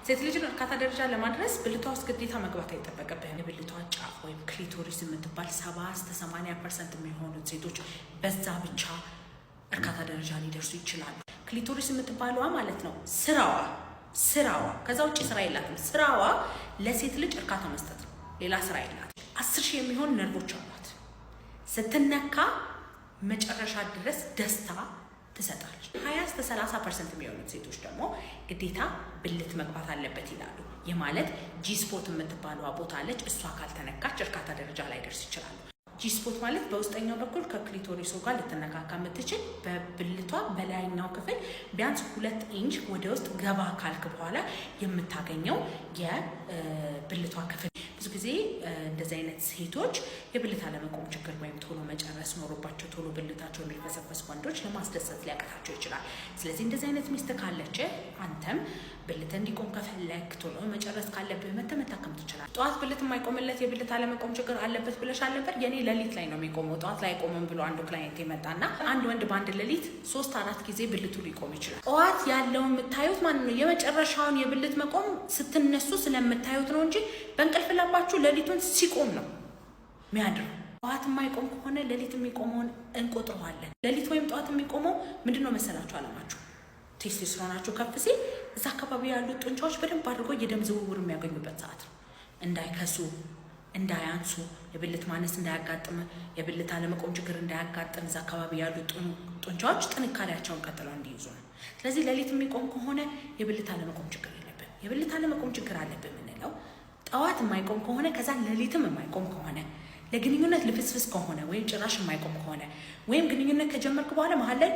ሴት ልጅን እርካታ ደረጃ ለማድረስ ብልቷ ውስጥ ግዴታ መግባት አይጠበቅብህም። የብልቷ ጫፍ ወይም ክሊቶሪስ የምትባል 70-80% የሚሆኑት ሴቶች በዛ ብቻ እርካታ ደረጃ ሊደርሱ ይችላሉ። ክሊቶሪስ የምትባለዋ ማለት ነው ስራዋ ከዛ ውጭ ስራ የላትም። ስራዋ ለሴት ልጅ እርካታ መስጠት ነው። ሌላ ስራ የላትም። 10,000 የሚሆኑ ነርቮች አሏት። ስትነካ መጨረሻ ድረስ ደስታ ትሰጣለች። 20-30% የሚሆኑት ሴቶች ደግሞ ግዴታ ብልት መግባት አለበት ይላሉ። የማለት ጂስፖት የምትባለዋ ቦታ አለች። እሷ ካልተነካች እርካታ ደረጃ ላይ ደርስ ይችላሉ። ጂስፖት ማለት በውስጠኛው በኩል ከክሊቶሪሱ ጋር ልትነካካ የምትችል በብልቷ በላይኛው ክፍል ቢያንስ 2 ኢንች ወደ ውስጥ ገባ ካልክ በኋላ የምታገኘው የብልቷ ክፍል። ብዙ ጊዜ እንደዚህ አይነት ሴቶች የብልት አለመቆም ችግር ወይም ቶሎ መጨረስ ኖሮባቸው ቶሎ ብልታቸው የሚፈሰፈስ ወንዶች ለማስደሰት ሊያቀታቸው ይችላል። ስለዚህ እንደዚህ አይነት ሚስት ካለች አንተም ብልት እንዲቆም ከፈለክ ቶሎ መጨረስ ካለብህ መታከም ትችላለህ። ጠዋት ብልት የማይቆምለት የብልት አለመቆም ችግር አለበት ብለሽ አልነበር? የኔ ሌሊት ላይ ነው የሚቆመው ጠዋት ላይ አይቆምም ብሎ አንዱ ክላይንት የመጣና አንድ ወንድ በአንድ ሌሊት 3-4 ጊዜ ብልቱ ሊቆም ይችላል። ጠዋት ያለውን የምታዩት ማለት ነው የመጨረሻውን የብልት መቆም ስትነሱ ስለምታዩት ነው እንጂ በእንቅልፍ ላባችሁ ሌሊቱን ሲቆም ነው የሚያድረው። ጠዋት የማይቆም ከሆነ ሌሊት የሚቆመውን እንቆጥረዋለን። ሌሊት ወይም ጠዋት የሚቆመው ምንድነው መሰላችሁ? አለማችሁ ቴስቶስትሮናችሁ ከፍ ሲል እዛ አካባቢ ያሉት ጡንቻዎች በደንብ አድርጎ የደም ዝውውር የሚያገኙበት ሰዓት ነው። እንዳይከሱ፣ እንዳያንሱ፣ የብልት ማነስ እንዳያጋጥም፣ የብልት አለመቆም ችግር እንዳያጋጥም እዛ አካባቢ ያሉት ጡንቻዎች ጥንካሬያቸውን ቀጥለው እንዲይዙ ነው። ስለዚህ ሌሊት የሚቆም ከሆነ የብልት አለመቆም ችግር የለብን። የብልት አለመቆም ችግር አለብን የምንለው ጠዋት የማይቆም ከሆነ ከዛ ሌሊትም የማይቆም ከሆነ ለግንኙነት ልፍስፍስ ከሆነ ወይም ጭራሽ የማይቆም ከሆነ ወይም ግንኙነት ከጀመርክ በኋላ መሀል ላይ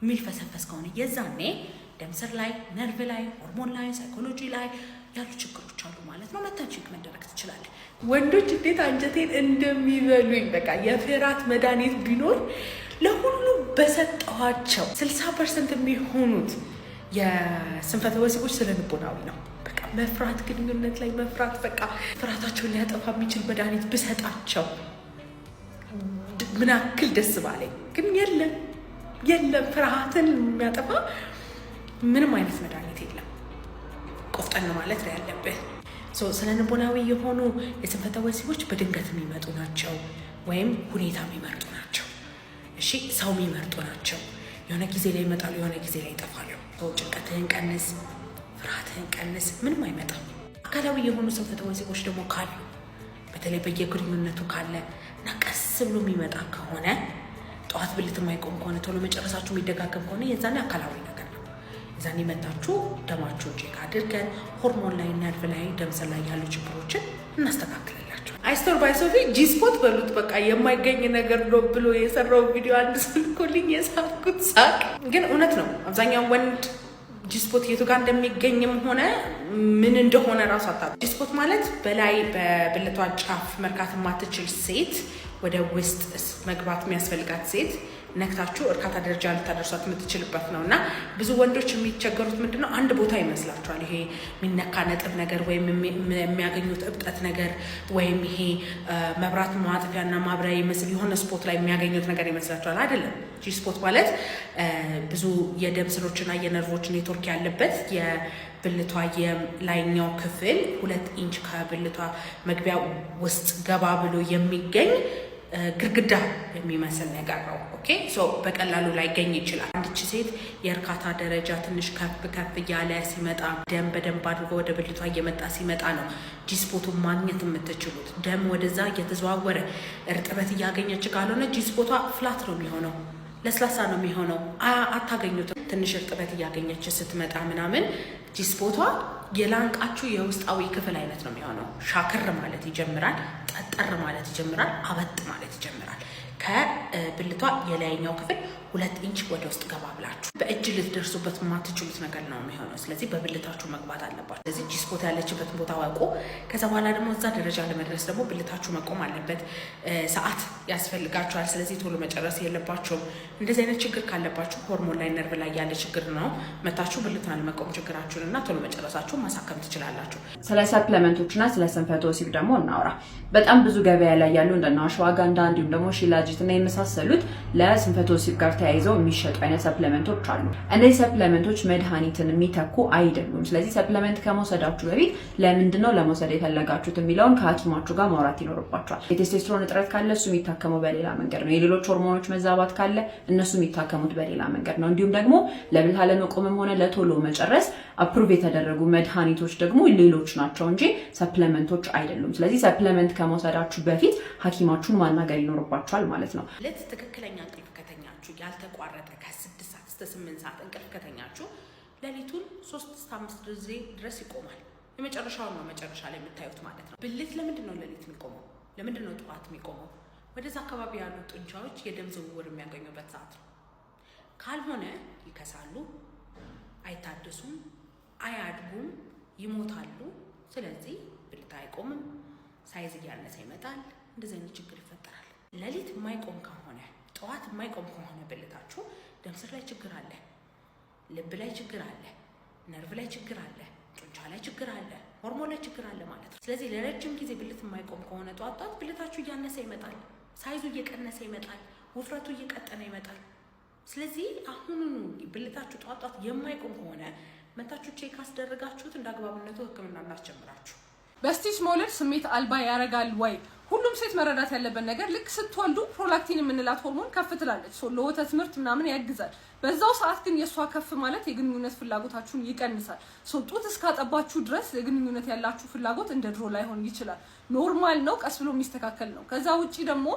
የሚልፈሰፈስ ከሆነ የዛኔ ደም ስር ላይ፣ ነርቭ ላይ፣ ሆርሞን ላይ፣ ሳይኮሎጂ ላይ ያሉ ችግሮች አሉ ማለት ነው። መታችክ መደረግ ትችላለህ። ወንዶች እንዴት አንጀቴን እንደሚበሉኝ በቃ የፍራት መድኃኒት ቢኖር ለሁሉ በሰጠኋቸው 60% የሚሆኑት የስንፈተ ወሲቦች ስለ ልቦናዊ ነው። በቃ መፍራት፣ ግንኙነት ላይ መፍራት፣ በቃ ፍርሃታቸውን ሊያጠፋ የሚችል መድኃኒት ብሰጣቸው ምን ያክል ደስ ባለኝ። ግን የለም ፍርሃትን የሚያጠፋ ምንም አይነት መድኃኒት የለም። ቆፍጠን ማለት ነው ያለብህ። ስለ ልቦናዊ የሆኑ የስንፈተ ወሲቦች በድንገት የሚመጡ ናቸው ወይም ሁኔታ የሚመርጡ ናቸው። እሺ ሰው የሚመርጡ ናቸው። የሆነ ጊዜ ላይ ይመጣሉ፣ የሆነ ጊዜ ላይ ይጠፋሉ። ጭንቀትህን ቀንስ፣ ፍርሃትህን ቀንስ፣ ምንም አይመጣም። አካላዊ የሆኑ ስንፈተ ወሲቦች ደግሞ ካሉ በተለይ በየግንኙነቱ ካለ እና ቀስ ብሎ የሚመጣ ከሆነ ጠዋት ብልት የማይቆም ከሆነ ቶሎ መጨረሳችሁ የሚደጋገም ከሆነ የዛኔ አካላዊ ነገር ነው። የዛኔ መታችሁ ደማችሁን ቼክ አድርገን ሆርሞን ላይ፣ ነርቭ ላይ፣ ደም ስር ላይ ያሉ ችግሮችን እናስተካክልላቸው። አይስቶር ባይ ሶፊ ጂስፖት በሉት በቃ የማይገኝ ነገር ነው ብሎ የሰራው ቪዲዮ አንድ ስልኮልኝ የሳኩት ሳቅ ግን እውነት ነው። አብዛኛው ወንድ ጂስፖት የቱ ጋር እንደሚገኝም ሆነ ምን እንደሆነ ራሱ አታውቅም። ጂስፖት ማለት በላይ በብልቷ ጫፍ መርካት የማትችል ሴት ወደ ውስጥ መግባት የሚያስፈልጋት ሴት ነክታችሁ እርካታ ደረጃ ልታደርሷት የምትችልበት ነው። እና ብዙ ወንዶች የሚቸገሩት ምንድነው? አንድ ቦታ ይመስላችኋል። ይሄ የሚነካ ነጥብ ነገር ወይም የሚያገኙት እብጠት ነገር ወይም ይሄ መብራት ማጥፊያና ማብሪያ ይመስል የሆነ ስፖት ላይ የሚያገኙት ነገር ይመስላችኋል። አይደለም። ጂ ስፖት ማለት ብዙ የደም ስሮችና የነርቮች ኔትወርክ ያለበት የብልቷ የላይኛው ክፍል 2 ኢንች ከብልቷ መግቢያ ውስጥ ገባ ብሎ የሚገኝ ግርግዳ የሚመስል ነገር ነው። ኦኬ በቀላሉ ላይገኝ ይችላል። አንዲች ሴት የእርካታ ደረጃ ትንሽ ከፍ እያለ ሲመጣ ደም በደንብ አድርጎ ወደ ብልቷ እየመጣ ሲመጣ ነው ጂስፖቱን ማግኘት የምትችሉት። ደም ወደዛ እየተዘዋወረ እርጥበት እያገኘች ካልሆነ ጂስፖቷ ፍላት ነው የሚሆነው፣ ለስላሳ ነው የሚሆነው፣ አታገኙትም። ትንሽ እርጥበት እያገኘች ስትመጣ ምናምን ጂስፖቷ የላንቃችሁ የውስጣዊ ክፍል አይነት ነው የሚሆነው። ሻክር ማለት ይጀምራል፣ ጠጠር ማለት ይጀምራል፣ አበጥ ማለት ይጀምራል። ከብልቷ የላይኛው ክፍል 2 ኢንች ወደ ውስጥ ገባ ብላችሁ በእጅ ልትደርሱበት የማትችሉት ነገር ነው የሚሆነው። ስለዚህ በብልታችሁ መግባት አለባችሁ። ስለዚህ ጂስፖት ያለችበትን ቦታ አውቁ። ከዛ በኋላ ደግሞ እዛ ደረጃ ለመድረስ ደግሞ ብልታችሁ መቆም አለበት። ሰዓት ያስፈልጋችኋል። ስለዚህ ቶሎ መጨረስ የለባችሁም። እንደዚህ አይነት ችግር ካለባችሁ ሆርሞን ላይ፣ ነርቭ ላይ ያለ ችግር ነው። መታችሁ ብልትና ለመቆም ችግራችሁን እና ቶሎ መጨረሳችሁ ማሳከም ትችላላችሁ። ስለ ሰፕሊመንቶችና ስለ ስንፈተ ወሲብ ደግሞ እናውራ። በጣም ብዙ ገበያ ላይ ያሉ እንደና አሽዋጋንዳ እንዲሁም ደግሞ ሺላጂ ማዘጋጀት እና የመሳሰሉት ለስንፈተ ወሲብ ጋር ተያይዘው የሚሸጡ አይነት ሰፕሊመንቶች አሉ። እነዚህ ሰፕሊመንቶች መድኃኒትን የሚተኩ አይደሉም። ስለዚህ ሰፕሊመንት ከመውሰዳችሁ በፊት ለምንድነው ለመውሰድ የፈለጋችሁት የሚለውን ከሐኪማችሁ ጋር ማውራት ይኖርባችኋል። የቴስቶስትሮን እጥረት ካለ እሱ የሚታከመው በሌላ መንገድ ነው። የሌሎች ሆርሞኖች መዛባት ካለ እነሱ የሚታከሙት በሌላ መንገድ ነው። እንዲሁም ደግሞ ለብልት አለመቆምም ሆነ ለቶሎ መጨረስ አፕሩቭ የተደረጉ መድኃኒቶች ደግሞ ሌሎች ናቸው እንጂ ሰፕሊመንቶች አይደሉም። ስለዚህ ሰፕሊመንት ከመውሰዳችሁ በፊት ሐኪማችሁን ማናገር ይኖርባችኋል ማለት ነው። ትክክለኛ እንቅልፍ ከተኛችሁ ያልተቋረጠ ከ6 ሰዓት እስከ 8 ሰዓት እንቅልፍ ከተኛችሁ ሌሊቱን 3 እስከ 5 ጊዜ ድረስ ይቆማል። የመጨረሻውን ነው መጨረሻ ላይ የምታዩት ማለት ነው። ብልት ለምንድን ነው ሌሊት የሚቆመው? ለምንድን ነው ጠዋት የሚቆመው? ወደዛ አካባቢ ያሉ ጡንቻዎች የደም ዝውውር የሚያገኙበት ሰዓት ነው። ካልሆነ ይከሳሉ፣ አይታደሱም፣ አያድጉም፣ ይሞታሉ። ስለዚህ ብልት አይቆምም፣ ሳይዝ እያነሰ ይመጣል። እንደዚህ አይነት ችግር ይፈጠራል። ሌሊት የማይቆም ከሆነ ጠዋት የማይቆም ከሆነ ብልታችሁ ደም ስር ላይ ችግር አለ፣ ልብ ላይ ችግር አለ፣ ነርቭ ላይ ችግር አለ፣ ጡንቻ ላይ ችግር አለ፣ ሆርሞን ላይ ችግር አለ ማለት ነው። ስለዚህ ለረጅም ጊዜ ብልት የማይቆም ከሆነ ጠዋት ብልታችሁ እያነሰ ይመጣል፣ ሳይዙ እየቀነሰ ይመጣል፣ ውፍረቱ እየቀጠነ ይመጣል። ስለዚህ አሁኑኑ ብልታችሁ ጠዋት የማይቆም ከሆነ መታችሁ ቼክ አስደረጋችሁት እንደ አግባብነቱ ሕክምና እናስጀምራችሁ። በስቲች መውለድ ስሜት አልባ ያረጋል ወይ? ሁሉም ሴት መረዳት ያለበት ነገር ልክ ስትወልዱ ፕሮላክቲን የምንላት ሆርሞን ከፍ ትላለች። ለወተት ምርት ምናምን ያግዛል። በዛው ሰዓት ግን የሷ ከፍ ማለት የግንኙነት ፍላጎታችሁን ይቀንሳል። ጡት እስካጠባችሁ ድረስ የግንኙነት ያላችሁ ፍላጎት እንደ ድሮ ላይሆን ይችላል። ኖርማል ነው፣ ቀስ ብሎ የሚስተካከል ነው። ከዛ ውጪ ደግሞ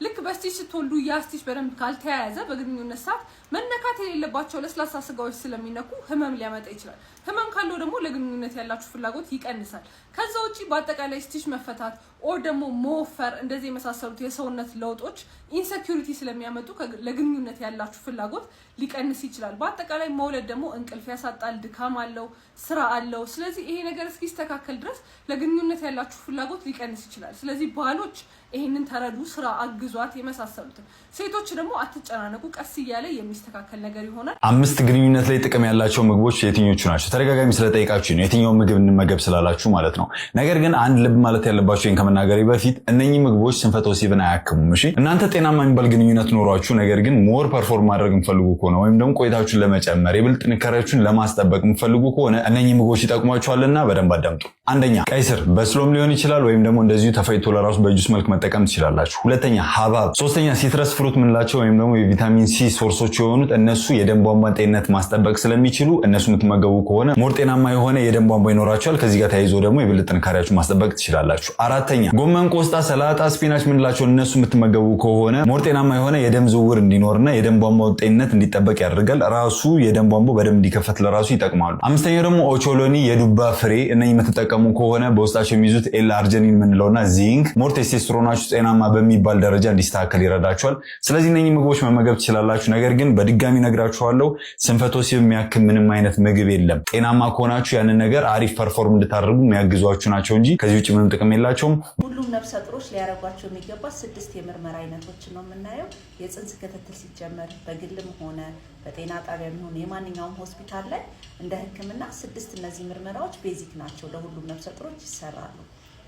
ልክ በስቲች ስትወልዱ ያ ስቲች በደንብ ካልተያያዘ በግንኙነት ሰዓት መነካት የሌለባቸው ለስላሳ ስጋዎች ስለሚነኩ ህመም ሊያመጣ ይችላል። ህመም ካለው ደግሞ ለግንኙነት ያላችሁ ፍላጎት ይቀንሳል። ከዛ ውጪ በአጠቃላይ ስቲች መፈታት ኦር ደግሞ መወፈር እንደዚህ የመሳሰሉት የሰውነት ለውጦች ኢንሴኩሪቲ ስለሚያመጡ ለግንኙነት ያላችሁ ፍላጎት ሊቀንስ ይችላል። በአጠቃላይ መውለድ ደግሞ እንቅልፍ ያሳጣል፣ ድካም አለው፣ ስራ አለው። ስለዚህ ይሄ ነገር እስኪስተካከል ድረስ ለግንኙነት ያላችሁ ፍላጎት ሊቀንስ ይችላል። ስለዚህ ባሎች ይሄንን ተረዱ፣ ስራ አግዟት የመሳሰሉትን። ሴቶች ደግሞ አትጨናነቁ፣ ቀስ እያለ የሚስተካከል ነገር ይሆናል። 5 ግንኙነት ላይ ጥቅም ያላቸው ምግቦች የትኞቹ ናቸው? ተደጋጋሚ ስለጠይቃችሁ ነው የትኛው ምግብ እንመገብ ስላላችሁ ማለት ነው። ነገር ግን አንድ ልብ ማለት ያለባችሁ ይሄን ከመናገሬ በፊት እነኚህ ምግቦች ስንፈተ ወሲብን አያክሙም። እሺ እናንተ ጤናማ የሚባል ግንኙነት ኖሯችሁ ነገር ግን ሞር ፐርፎርም ማድረግ የምትፈልጉ ከሆነ ወይም ደግሞ ቆይታችሁን ለመጨመር የብልት ጥንካሬያችሁን ለማስጠበቅ የምትፈልጉ ከሆነ እነኚህ ምግቦች ይጠቅሟችኋልና በደንብ አዳምጡ። አንደኛ ቀይ ስር በስሎም ሊሆን ይችላል ወይም ደግሞ እንደዚሁ ተፈጭቶ ለራሱ በጁስ መልክ መጠቀም ትችላላችሁ። ሁለተኛ ሐብሐብ። ሶስተኛ ሲትረስ ፍሩት ምንላቸው ወይም ደግሞ የቪታሚን ሲ ሶርሶች የሆኑት እነሱ የደም ቧንቧን ጤንነት ማስጠበቅ ስለሚችሉ እነሱ የምትመገቡ ከሆነ ሞር ጤናማ የሆነ የደም ቧንቧ ይኖራችኋል። ከዚህ ጋር ተያይዞ ደግሞ የብልት ጥንካሬያችሁን ማስጠበቅ ትችላላችሁ። አራተኛ ጎመን፣ ቆስጣ፣ ሰላጣ፣ ስፒናች ምንላቸው እነሱ የምትመገቡ ከሆነ ሞር ጤናማ የሆነ የደም ዝውውር እንዲኖርና የደም ቧንቧ ጤንነት እንዲጠበቅ ያደርጋል። ራሱ የደም ቧንቧ በደንብ እንዲከፈት ለራሱ ይጠቅማሉ። አምስተኛው ደግሞ ኦቾሎኒ የዱባ ፍሬ እነኚህ የምትጠቀሙ ከሆነ በውስጣቸው የሚይዙት ኤል አርጂኒን ምንለውና ዚንክ ሞር ቴስቶስትሮናችሁ ጤናማ በሚባል ደረጃ እንዲስተካከል ይረዳችኋል። ስለዚህ እነኚህ ምግቦች መመገብ ትችላላችሁ። ነገር ግን በድጋሚ ነግራችኋለሁ ስንፈተ ወሲብ የሚያክም ምንም አይነት ምግብ የለም። ጤናማ ከሆናችሁ ያንን ነገር አሪፍ ፐርፎርም እንድታደርጉ የሚያግዟችሁ ናቸው እንጂ ከዚህ ውጭ ምንም ጥቅም የላቸውም። ሁሉም ነፍሰ ጡሮች ሊያደርጓቸው የሚገባ 6 የምርመራ አይነቶችን ነው የምናየው። የጽንስ ክትትል ሲጀመር በግልም ሆነ በጤና ጣቢያ የሚሆን የማንኛውም ሆስፒታል ላይ እንደ ሕክምና 6 እነዚህ ምርመራዎች ቤዚክ ናቸው፣ ለሁሉም ነፍሰ ጡሮች ይሰራሉ።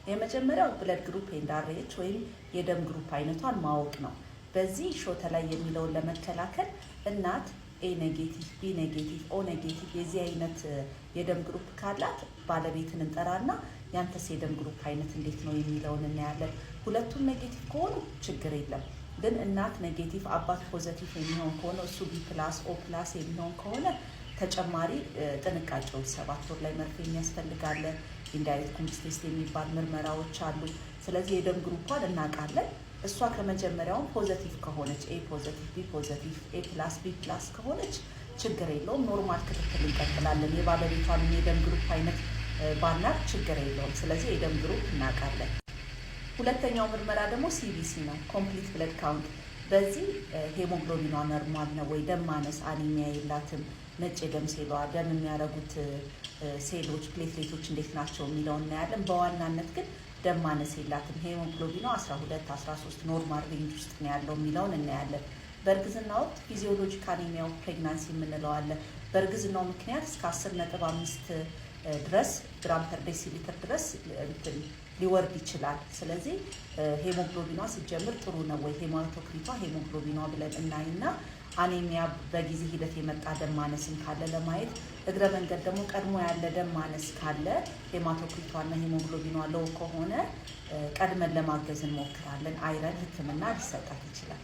የመጀመሪያው ብለድ ግሩፕ ኤንድ አርኤች ወይም የደም ግሩፕ አይነቷን ማወቅ ነው። በዚህ ሾተ ላይ የሚለውን ለመከላከል እናት ኤ ኔጌቲቭ፣ ቢ ኔጌቲቭ፣ ኦ ኔጌቲቭ የዚህ አይነት የደም ግሩፕ ካላት ባለቤትን እንጠራና ያንተስ የደም ግሩፕ አይነት እንዴት ነው የሚለውን እናያለን። ሁለቱም ኔጌቲቭ ከሆኑ ችግር የለም። ግን እናት ኔጌቲቭ አባት ፖዘቲቭ የሚሆን ከሆነ እሱ ቢ ፕላስ ኦ ፕላስ የሚሆን ከሆነ ተጨማሪ ጥንቃቄዎች 7 ወር ላይ መርፌ የሚያስፈልጋለ ኢንዳይሬክት ኮምፕስ ቴስት የሚባል ምርመራዎች አሉ። ስለዚህ የደም ግሩፓን እናውቃለን። እሷ ከመጀመሪያውም ፖዘቲቭ ከሆነች ኤ ፖዘቲቭ፣ ቢ ፖዘቲቭ፣ ኤ ፕላስ ቢ ፕላስ ከሆነች ችግር የለውም። ኖርማል ክትትል እንቀጥላለን። የባለቤቷን የደም ግሩፕ አይነት ባናቅ ችግር የለውም። ስለዚህ የደም ግሩፕ እናውቃለን። ሁለተኛው ምርመራ ደግሞ ሲቢሲ ነው፣ ኮምፕሊት ብለድ ካውንት። በዚህ ሄሞግሎቢኗ ኖርማል ነው ወይ፣ ደም ማነስ አኒሚያ የላትም፣ ነጭ የደም ሴሏ ደም የሚያደርጉት ሴሎች ፕሌትሌቶች እንዴት ናቸው የሚለውን እናያለን። በዋናነት ግን ደም ማነስ የላትም፣ ሄሞግሎቢኗ 12 13 ኖርማል ሬንጅ ውስጥ ነው ያለው የሚለውን እናያለን። በእርግዝና ወቅት ፊዚዮሎጂካል አኒሚያ ፕሬግናንሲ የምንለው አለ። በእርግዝናው ምክንያት እስከ 10.5 ድረስ ግራም ፐር ዴሲሊትር ድረስ ሊወርድ ይችላል። ስለዚህ ሄሞግሎቢኗ ሲጀምር ጥሩ ነው ወይ ሄማቶክሪቷ ሄሞግሎቢኗ ብለን እናይና አኔሚያ በጊዜ ሂደት የመጣ ደም ማነስን ካለ ለማየት እግረ መንገድ ደግሞ ቀድሞ ያለ ደም ማነስ ካለ ሄማቶክሪቷና ሄሞግሎቢኗ ሎው ከሆነ ቀድመን ለማገዝ እንሞክራለን። አይረን ሕክምና ሊሰጣት ይችላል።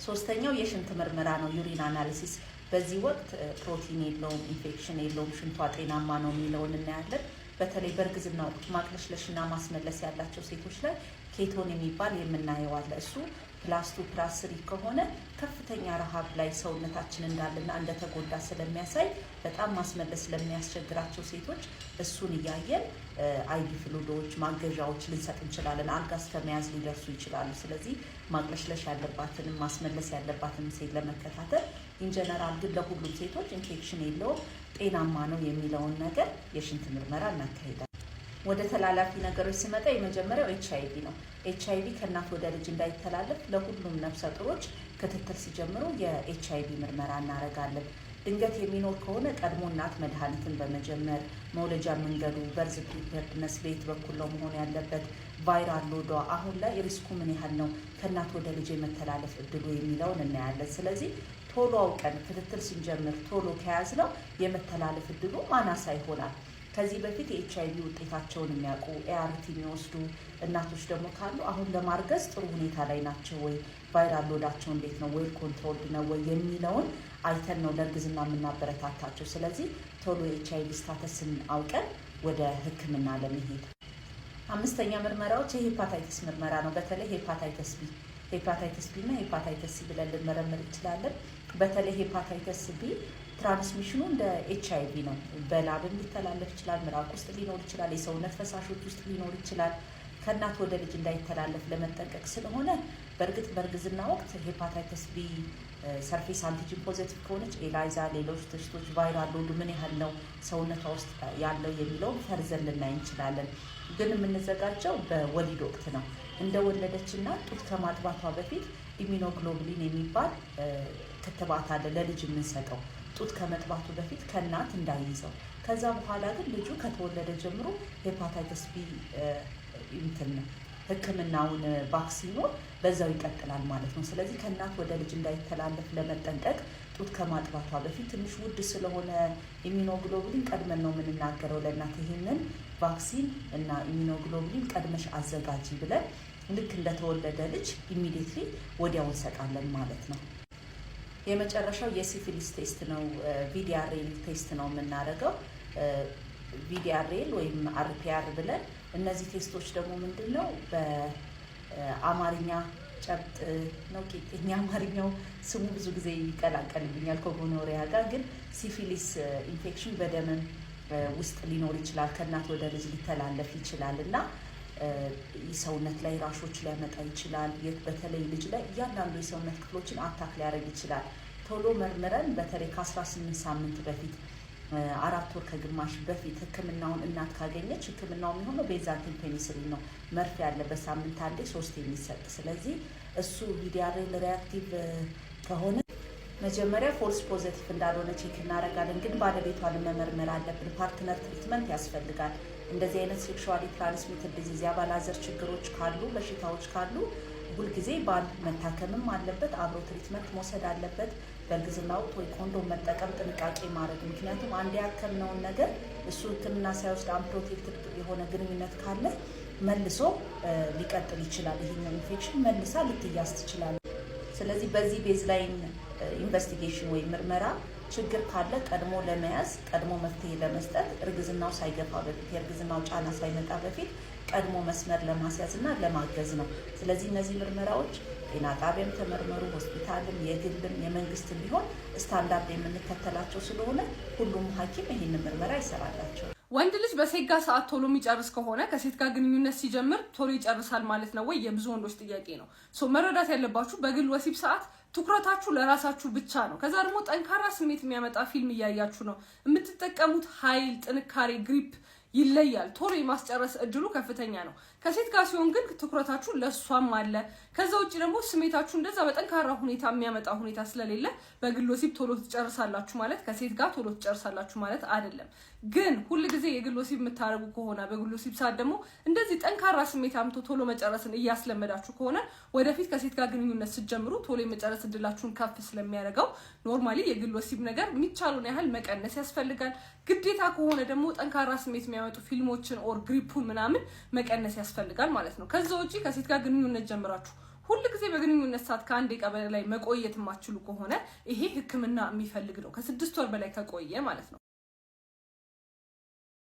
ሶስተኛው የሽንት ምርመራ ነው፣ ዩሪን አናሊሲስ። በዚህ ወቅት ፕሮቲን የለውም፣ ኢንፌክሽን የለውም፣ ሽንቷ ጤናማ ነው የሚለውን እናያለን። በተለይ በእርግዝና ወቅት ማቅለሽለሽና ማስመለስ ያላቸው ሴቶች ላይ ኬቶን የሚባል የምናየው አለ። እሱ +2+3 ከሆነ ከፍተኛ ረሃብ ላይ ሰውነታችን እንዳለና እንደተጎዳ ስለሚያሳይ በጣም ማስመለስ ስለሚያስቸግራቸው ሴቶች እሱን እያየን አይቪ ፍሉዶች ማገዣዎች ልንሰጥ እንችላለን። አልጋ እስከመያዝ ሊደርሱ ይችላሉ። ስለዚህ ማቅለሽለሽ ያለባትንም ማስመለስ ያለባትንም ሴት ለመከታተል ኢንጀነራል ግን ለሁሉም ሴቶች ኢንፌክሽን የለውም ጤናማ ነው የሚለውን ነገር የሽንት ምርመራ እናካሄዳለን። ወደ ተላላፊ ነገሮች ሲመጣ የመጀመሪያው HIV ነው። HIV ከእናት ወደ ልጅ እንዳይተላለፍ ለሁሉም ነፍሰ ጡሮች ክትትል ሲጀምሩ የHIV ምርመራ እናደርጋለን። ድንገት የሚኖር ከሆነ ቀድሞ እናት መድኃኒትን በመጀመር መውለጃ መንገዱ በርዝ ፕሪፔርድነስ ቤት በኩል ነው መሆን ያለበት። ቫይራል ሎዷ አሁን ላይ ሪስኩ ምን ያህል ነው ከእናት ወደ ልጅ የመተላለፍ እድሉ የሚለውን እናያለን። ስለዚህ ቶሎ አውቀን ክትትል ስንጀምር ቶሎ ከያዝ ነው የመተላለፍ እድሉ አናሳ ይሆናል። ከዚህ በፊት የኤችአይቪ ውጤታቸውን የሚያውቁ ኤአርቲ የሚወስዱ እናቶች ደግሞ ካሉ አሁን ለማርገዝ ጥሩ ሁኔታ ላይ ናቸው ወይ፣ ቫይራል ሎዳቸው እንዴት ነው፣ ዌል ኮንትሮልድ ነው ወይ የሚለውን አይተን ነው ለእርግዝና የምናበረታታቸው። ስለዚህ ቶሎ የኤችአይቪ ስታተስን አውቀን ወደ ሕክምና ለመሄድ። አምስተኛ ምርመራዎች የሄፓታይተስ ምርመራ ነው። በተለይ ሄፓታይተስ ቢ እና ሄፓታይተስ ሲ ብለን ልንመረምር እንችላለን። በተለይ ሄፓታይተስ ቢ ትራንስሚሽኑ እንደ ኤችአይቪ ነው። በላብም ሊተላለፍ ይችላል፣ ምራቅ ውስጥ ሊኖር ይችላል፣ የሰውነት ፈሳሾች ውስጥ ሊኖር ይችላል። ከእናት ወደ ልጅ እንዳይተላለፍ ለመጠንቀቅ ስለሆነ በእርግጥ በእርግዝና ወቅት ሄፓታይተስ ቢ ሰርፌስ አንቲጂን ፖዚቲቭ ከሆነች ኤላይዛ፣ ሌሎች ቴስቶች ቫይራል ሎዱ ምን ያህል ነው ሰውነቷ ውስጥ ያለው የሚለውን ፈርዘን ልናይ እንችላለን። ግን የምንዘጋጀው በወሊድ ወቅት ነው። እንደወለደችና ጡት ከማጥባቷ በፊት ኢሚኖግሎቡሊን የሚባል ክትባት አለ ለልጅ የምንሰጠው ጡት ከመጥባቱ በፊት ከእናት እንዳይይዘው። ከዛ በኋላ ግን ልጁ ከተወለደ ጀምሮ ሄፓታይተስ ቢ ሕክምናውን ቫክሲኑ በዛው ይቀጥላል ማለት ነው። ስለዚህ ከእናት ወደ ልጅ እንዳይተላለፍ ለመጠንቀቅ ጡት ከማጥባቷ በፊት ትንሽ ውድ ስለሆነ ኢሚኖግሎቡሊን ቀድመን ነው የምንናገረው ለእናት ይሄንን ቫክሲን እና ኢሚኖግሎቡሊን ቀድመሽ አዘጋጂ ብለን ልክ እንደተወለደ ልጅ ኢሚዲየትሊ ወዲያው እንሰጣለን ማለት ነው። የመጨረሻው የሲፊሊስ ቴስት ነው። ቪዲአርኤል ቴስት ነው የምናደርገው። ቪዲአርኤል ወይም አርፒአር ብለን እነዚህ ቴስቶች ደግሞ ምንድነው በአማርኛ ጨብጥ ነው ቄጤኛ፣ አማርኛው ስሙ ብዙ ጊዜ ይቀላቀልብኛል ከጎኖሪያ ጋር። ግን ሲፊሊስ ኢንፌክሽን በደምም ውስጥ ሊኖር ይችላል፣ ከእናት ወደ ልጅ ሊተላለፍ ይችላል እና ሰውነት ላይ ራሾች ሊያመጣ ይችላል። በተለይ ልጅ ላይ እያንዳንዱ የሰውነት ክፍሎችን አታክ ሊያደርግ ይችላል። ቶሎ መርምረን በተለይ ከ18 ሳምንት በፊት 4 ወር ከግማሽ በፊት ሕክምናውን እናት ካገኘች ሕክምናው የሚሆነው ቤንዛቲን ፔኒሲሊን ነው። መርፌ ያለ በሳምንት 1-3 የሚሰጥ። ስለዚህ እሱ ቪዲአርኤል ሪአክቲቭ ከሆነ መጀመሪያ ፎልስ ፖዘቲቭ እንዳልሆነ ቼክ እናደርጋለን። ግን ባለቤቷን መመርመር አለብን። ፓርትነር ትሪትመንት ያስፈልጋል። እንደዚህ አይነት ሴክሹዋሊ ትራንስሚትድ ዲዚዝ የአባላዘር ችግሮች ካሉ በሽታዎች ካሉ ሁልጊዜ ባል መታከምም አለበት፣ አብሮ ትሪትመንት መውሰድ አለበት። በእርግዝና ወቅት ወይ ኮንዶም መጠቀም ጥንቃቄ ማድረግ። ምክንያቱም አንድ ያከምነውን ነገር እሱ ሕክምና ሳይወስድ አንፕሮቴክትድ የሆነ ግንኙነት ካለ መልሶ ሊቀጥል ይችላል። ይሄኛው ኢንፌክሽን መልሳ ልትያዝ ትችላል። ስለዚህ በዚህ ቤዝላይን ኢንቨስቲጌሽን ወይም ምርመራ ችግር ካለ ቀድሞ ለመያዝ ቀድሞ መፍትሄ ለመስጠት እርግዝናው ሳይገፋ በፊት የእርግዝናው ጫና ሳይመጣ በፊት ቀድሞ መስመር ለማስያዝ እና ለማገዝ ነው። ስለዚህ እነዚህ ምርመራዎች ጤና ጣቢያም ተመርመሩ፣ ሆስፒታልም የግልም የመንግስትም ቢሆን ስታንዳርድ የምንከተላቸው ስለሆነ ሁሉም ሐኪም ይህንን ምርመራ ይሰራላቸው። ወንድ ልጅ በሴጋ ሰዓት ቶሎ የሚጨርስ ከሆነ ከሴት ጋር ግንኙነት ሲጀምር ቶሎ ይጨርሳል ማለት ነው ወይ? የብዙ ወንዶች ጥያቄ ነው። መረዳት ያለባችሁ በግል ወሲብ ሰዓት ትኩረታችሁ ለራሳችሁ ብቻ ነው። ከዛ ደግሞ ጠንካራ ስሜት የሚያመጣ ፊልም እያያችሁ ነው የምትጠቀሙት። ኃይል፣ ጥንካሬ፣ ግሪፕ ይለያል። ቶሎ የማስጨረስ እድሉ ከፍተኛ ነው። ከሴት ጋር ሲሆን ግን ትኩረታችሁ ለሷም አለ። ከዛ ውጪ ደግሞ ስሜታችሁ እንደዛ በጠንካራ ሁኔታ የሚያመጣ ሁኔታ ስለሌለ በግል ወሲብ ቶሎ ትጨርሳላችሁ ማለት ከሴት ጋር ቶሎ ትጨርሳላችሁ ማለት አይደለም። ግን ሁል ጊዜ የግል ወሲብ የምታረጉ ከሆነ በግል ወሲብ ሰዓት ደግሞ እንደዚህ ጠንካራ ስሜት አምቶ ቶሎ መጨረስን እያስለመዳችሁ ከሆነ ወደፊት ከሴት ጋር ግንኙነት ስትጀምሩ ቶሎ የመጨረስ እድላችሁን ከፍ ስለሚያደርገው ኖርማሊ የግል ወሲብ ነገር የሚቻለውን ያህል መቀነስ ያስፈልጋል። ግዴታ ከሆነ ደግሞ ጠንካራ ስሜት የሚያመጡ ፊልሞችን ኦር ግሪፑን ምናምን መቀነስ ያስፈልጋል ማለት ነው። ከዛ ውጪ ከሴት ጋር ግንኙነት ጀምራችሁ ሁሉ ጊዜ በግንኙነት ሰዓት ከአንድ ቀን በላይ መቆየት የማትችሉ ከሆነ ይሄ ሕክምና የሚፈልግ ነው። ከ6 ወር በላይ ከቆየ ማለት ነው።